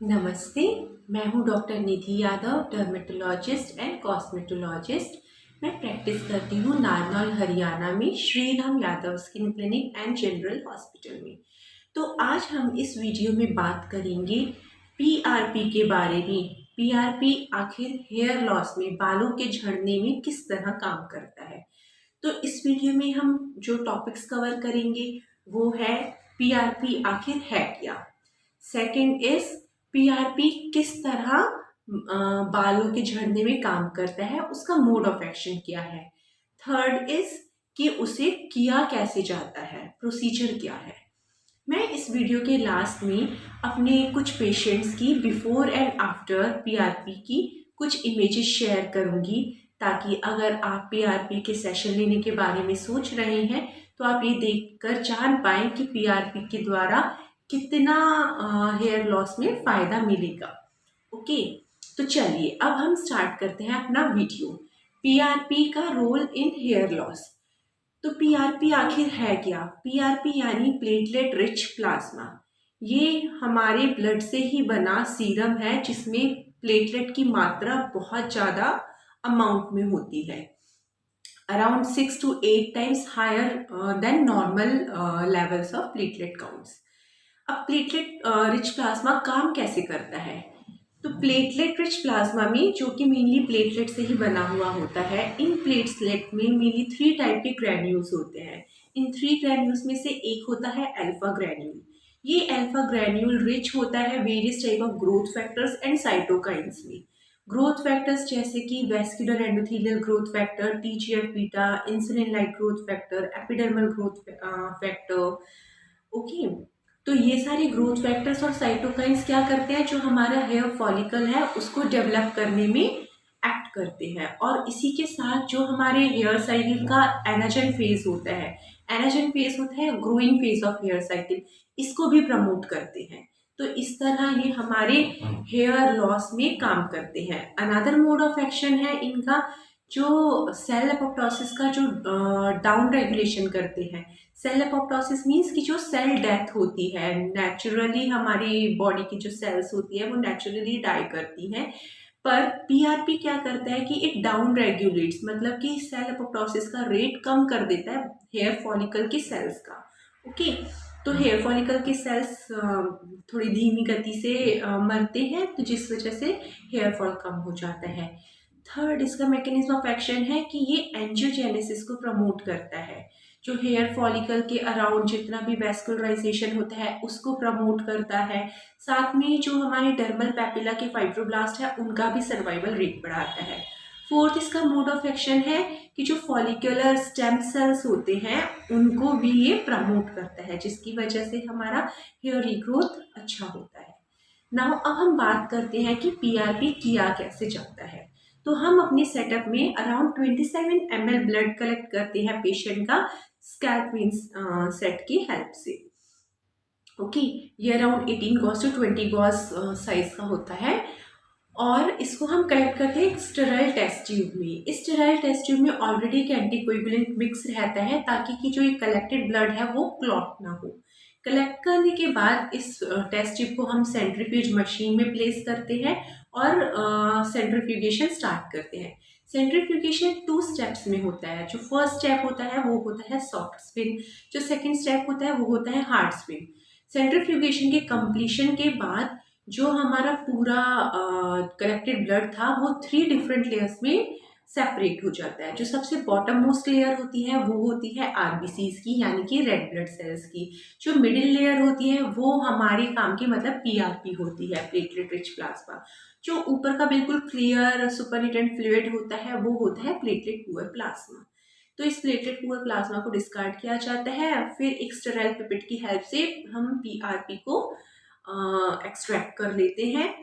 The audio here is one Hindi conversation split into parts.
नमस्ते। मैं हूं doctor Nidhi Yadav, dermatologist and cosmetologist. मैं प्रैक्टिस करती हूं नारनौल हरियाणा में Shri Ram Yadav skin clinic and general hospital में। तो आज हम इस वीडियो में बात करेंगे पीआरपी के बारे में। पीआरपी आखिर हेयर लॉस में, बालों के झड़ने में किस तरह काम करता है। तो इस वीडियो में हम जो टॉपिक्स कवर करेंगे वो है पीआरपी आखिर है क्या। सेकंड इज पीआरपी किस तरह बालों के झड़ने में काम करता है, उसका मोड ऑफ एक्शन क्या है। थर्ड इज कि उसे किया कैसे जाता है, प्रोसीजर क्या है। मैं इस वीडियो के लास्ट में अपने कुछ पेशेंट्स की बिफोर एंड आफ्टर पीआरपी की कुछ इमेजेस शेयर करूंगी, ताकि अगर आप पीआरपी के सेशन लेने के बारे में सोच रहे हैं तो आप ये देखकर जान पाएं कि पीआरपी के द्वारा कितना हेयर लॉस में फ़ायदा मिलेगा। ओके, तो चलिए अब हम स्टार्ट करते हैं अपना वीडियो। पीआरपी का रोल इन हेयर लॉस। तो पीआरपी आखिर है क्या। पीआरपी यानी प्लेटलेट रिच प्लाज्मा। ये हमारे ब्लड से ही बना सीरम है जिसमें प्लेटलेट की मात्रा बहुत ज़्यादा अमाउंट में होती है, around 6 to 8 times higher than normal levels of platelet counts. अब प्लेटलेट रिच प्लाज्मा काम कैसे करता है। तो प्लेटलेट रिच प्लाज्मा में, जो कि मेनली प्लेटलेट से ही बना हुआ होता है, इन प्लेटलेट में मेनली 3 टाइप के ग्रैन्यूल्स होते हैं। इन 3 ग्रैन्यूल्स में से एक होता है अल्फा ग्रैन्यूल। ये अल्फा ग्रैन्यूल रिच होता है various type of growth factors and cytokines में। ग्रोथ फैक्टर्स जैसे कि vascular endothelial growth factor, TGF beta, insulin like growth factor, epidermal growth factor. Okay, तो ये सारे ग्रोथ फैक्टर्स और साइटोकाइंस क्या करते हैं, जो हमारा हेयर फॉलिकल है उसको डेवलप करने में एक्ट करते हैं। और इसी के साथ जो हमारे हेयर साइकिल का एनाजन फेज होता है, एनाजन फेज होता है growing phase of hair cycle, इसको भी प्रमोट करते हैं। तो इस तरह ये हमारे हेयर लॉस में काम करते हैं। अनदर मोड ऑफ एक्शन है इनका, जो सेल एपोप्टोसिस का जो डाउन रेगुलेशन करते हैं। सेल एपोप्टोसिस मीन्स कि जो सेल डेथ होती है, नेचुरली हमारी बॉडी की जो सेल्स होती है वो नेचुरली डाई करती हैं, पर पीआरपी क्या करता है कि इट डाउन रेगुलेट्स, मतलब कि सेल एपोप्टोसिस का रेट कम कर देता है हेयर फॉलिकल के सेल्स का। ओके, तो हेयर फॉलिकल के सेल्स थोड़ी धीमी गति से मरते हैं, तो जिस वजह से हेयर फॉल कम हो जाता है। थर्ड इसका मैकेनिज्म ऑफ एक्शन है कि ये एंजियोजेनेसिस को प्रमोट करता है, जो हेयर फॉलिकल के अराउंड जितना भी वेस्कुलराइजेशन होता है उसको प्रमोट करता है। साथ में जो हमारे डर्मल पैपिला के फाइब्रोब्लास्ट है उनका भी सर्वाइवल रेट बढ़ाता है। फोर्थ इसका मोड ऑफ एक्शन है कि जो फॉलिकुलर स्टेम सेल्स होते हैं उनको भी ये प्रमोट करता है, जिसकी वजह से हमारा हेयर रीग्रोथ अच्छा होता है। नाउ अब हम बात करते हैं कि पीआरपी किया कैसे जाता है। तो हम अपने सेटअप में अराउंड 27 ml ब्लड कलेक्ट करते हैं पेशेंट का स्कैल्प सेट की हेल्प से। ओके, ये around 18 gauge to 20 gauge size का होता है, और इसको हम कलेक्ट करते हैं एक स्टेराइल टेस्ट ट्यूब में। इस स्टेराइल टेस्ट ट्यूब में ऑलरेडी एक एंटीकोएगुलेंट मिक्स रहता है, ताकि कि जो ये कलेक्टेड ब्लड है वो क्लॉट ना हो। कलेक्ट करने के बाद इस टेस्ट ट्यूब को हम सेंट्रीफ्यूज मशीन में प्लेस करते हैं और सेंट्रीफ्यूगेशन स्टार्ट करते हैं। सेंट्रीफ्यूगेशन 2 स्टेप्स में होता है। जो फर्स्ट स्टेप होता है वो होता है सॉफ्ट स्पिन, जो सेकेंड स्टेप होता है वो होता है हार्ड स्पिन। सेंट्रीफ्यूगेशन के कंप्लीशन के बाद जो हमारा पूरा कलेक्टेड ब्लड था वो 3 डिफरेंट लेयर्स में सेपरेट हो जाता है। जो सबसे बॉटम मोस्ट लेयर होती है वो होती है आरबीसीज की, यानी कि रेड ब्लड सेल्स की। जो मिडिल लेयर होती है वो हमारे काम की, मतलब पीआरपी होती है, प्लेटलेट रिच प्लाज्मा। जो ऊपर का बिल्कुल क्लियर सुपरनिटेंट फ्लूइड होता है वो होता है प्लेटलेट पुअर प्लाज्मा। तो इस प्लेटलेट पुअर प्लाज्मा को डिस्कार्ड किया जाता है, फिर एक स्टेराइल पिपेट की हेल्प से हम पीआरपी को एक्सट्रैक्ट कर लेते हैं।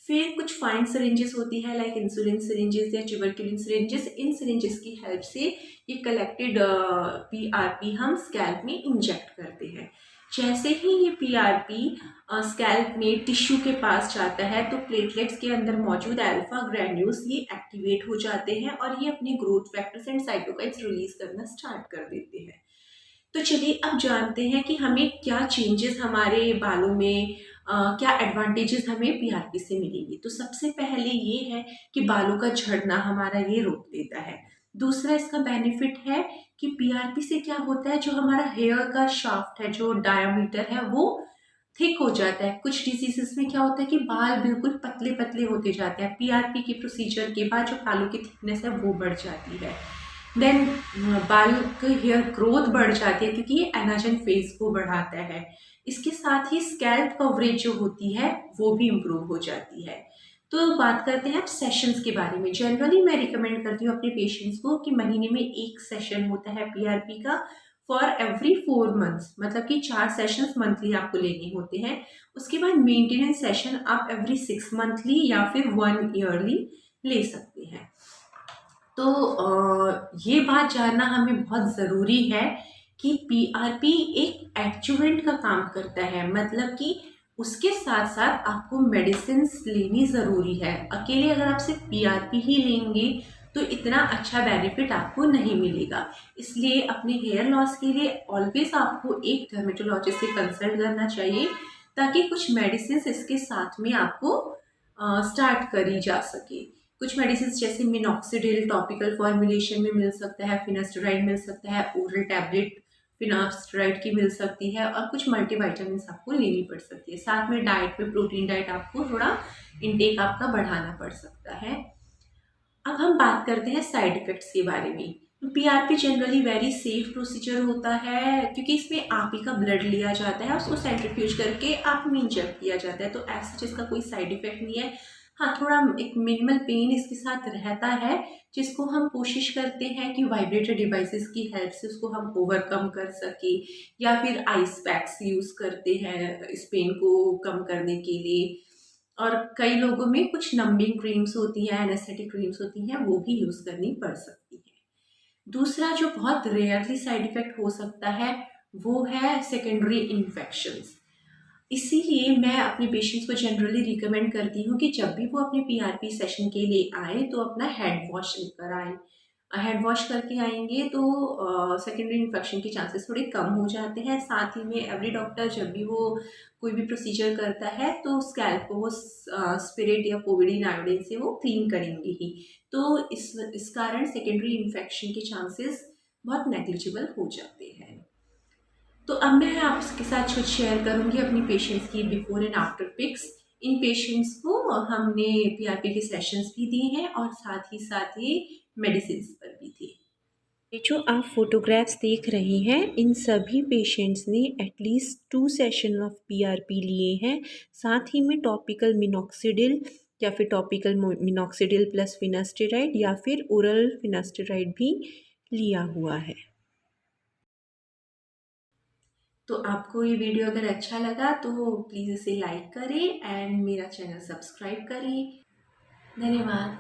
फिर कुछ फाइन सिरिंजेस होती है लाइक इंसुलिन सिरिंजेस या ट्यूबरक्यूलिन सिरिंजेस। इन सिरिंजेस की हेल्प से ये कलेक्टेड पीआरपी हम स्कैल्प में इंजेक्ट करते हैं। जैसे ही ये पीआरपी स्कैल्प में टिश्यू के पास जाता है तो प्लेटलेट्स के अंदर मौजूद अल्फा ग्रैन्यूल्स ये एक्टिवेट हो जाते हैं और ये अपने growth factors and cytokines release करना स्टार्ट कर देते हैं। तो चलिए अब जानते हैं कि हमें क्या चेंजेस हमारे बालों में क्या एडवांटेजेस हमें पीआरपी से मिलेंगे। तो सबसे पहले ये है कि बालों का झड़ना हमारा ये रोक देता है। दूसरा इसका बेनिफिट है कि पीआरपी से क्या होता है, जो हमारा हेयर का शाफ्ट है, जो डायामीटर है, वो थिक हो जाता है। कुछ डिजीजेस में क्या होता है कि बाल बिल्कुल पतले पतले होते जाते हैं। पीआरपी के प्रोसीजर के बाद जो बालों की थिकनेस है वो बढ़ जाती है। देन बाल की हेयर ग्रोथ बढ़ जाती है, क्योंकि ये एनाजन फेज को बढ़ाता है। इसके साथ ही स्कैल्प कवरेज जो होती है वो भी इम्प्रूव हो जाती है। तो बात करते हैं अब सेशंस के बारे में। जनरली मैं रिकमेंड करती हूँ अपने पेशेंट्स को कि महीने में एक सेशन होता है पीआरपी का, फॉर एवरी 4 मंथ्स, मतलब कि 4 सेशंस मंथली आपको लेने होते हैं। उसके बाद मेंटेनेंस सेशन आप एवरी 6 मंथली या फिर 1 ईयरली ले सकते हैं। तो ये बात जानना हमें बहुत ज़रूरी है कि पीआरपी एक एडजुवेंट का काम करता है, मतलब कि उसके साथ साथ आपको मेडिसिन लेनी ज़रूरी है। अकेले अगर आप सिर्फ पीआरपी ही लेंगे तो इतना अच्छा बेनिफिट आपको नहीं मिलेगा। इसलिए अपने हेयर लॉस के लिए ऑलवेज आपको एक डर्मेटोलॉजिस्ट से कंसल्ट करना चाहिए, ताकि कुछ मेडिसिन इसके साथ में आपको स्टार्ट करी जा सके। कुछ मेडिसिन जैसे मिनॉक्सिडिल टॉपिकल फॉर्मुलेशन में मिल सकता है, फिनास्टेराइड मिल सकता है, ओरल टैबलेट फिनास्टेराइड की मिल सकती है, और कुछ मल्टीविटामिन आपको लेनी पड़ सकती है। साथ में डाइट में प्रोटीन डाइट आपको थोड़ा इनटेक आपका बढ़ाना पड़ सकता है। अब हम बात करते हैं साइड इफ़ेक्ट्स के बारे में। PRP generally very safe procedure होता है, क्योंकि इसमें आप ही का ब्लड लिया जाता है, उसको सेंट्रीफ्यूज करके आप में इंजेक्ट किया जाता है। तो ऐसा इसका कोई साइड इफ़ेक्ट नहीं है। हाँ, थोड़ा एक मिनिमल पेन इसके साथ रहता है, जिसको हम कोशिश करते हैं कि वाइब्रेटर डिवाइसेस की हेल्प से उसको हम ओवरकम कर सके, या फिर आइस पैक्स यूज़ करते हैं इस पेन को कम करने के लिए। और कई लोगों में कुछ नंबिंग क्रीम्स होती हैं, एनेस्थेटिक क्रीम्स होती हैं, वो भी यूज़ करनी पड़ सकती है। दूसरा जो बहुत रेयरली साइड इफ़ेक्ट हो सकता है वो है सेकेंडरी इन्फेक्शंस। इसीलिए मैं अपने पेशेंट्स को जनरली रिकमेंड करती हूँ कि जब भी वो अपने पीआरपी सेशन के लिए आए तो अपना हेड वॉश लेकर आए। हेड वॉश करके आएंगे तो सेकेंडरी इन्फेक्शन के चांसेस थोड़े कम हो जाते हैं। साथ ही में एवरी डॉक्टर जब भी वो कोई भी प्रोसीजर करता है तो स्कैल्प को वो स्पिरिट या पोविडीन आयोडीन से वो क्लीन करेंगे ही। तो इस कारण सेकेंडरी इन्फेक्शन के चांसेस बहुत नेग्लिजिबल हो जाते हैं। तो अब मैं आपके साथ कुछ शेयर करूंगी अपनी पेशेंट्स की बिफोर एंड आफ्टर पिक्स। इन पेशेंट्स को हमने पीआरपी के सेशंस भी दिए हैं, और साथ ही मेडिसिन पर भी थे। ये जो आप फोटोग्राफ्स देख रहे हैं, इन सभी पेशेंट्स ने एटलीस्ट 2 सेशन ऑफ पीआरपी लिए हैं। साथ ही में टॉपिकल मिनॉक्सिडिल या फिर टॉपिकल मिनॉक्सिडिल प्लस फिनास्टेराइड या फिर ओरल फिनास्टेराइड भी लिया हुआ है। तो आपको ये वीडियो अगर अच्छा लगा तो प्लीज़ इसे लाइक करें एंड मेरा चैनल सब्सक्राइब करें। धन्यवाद।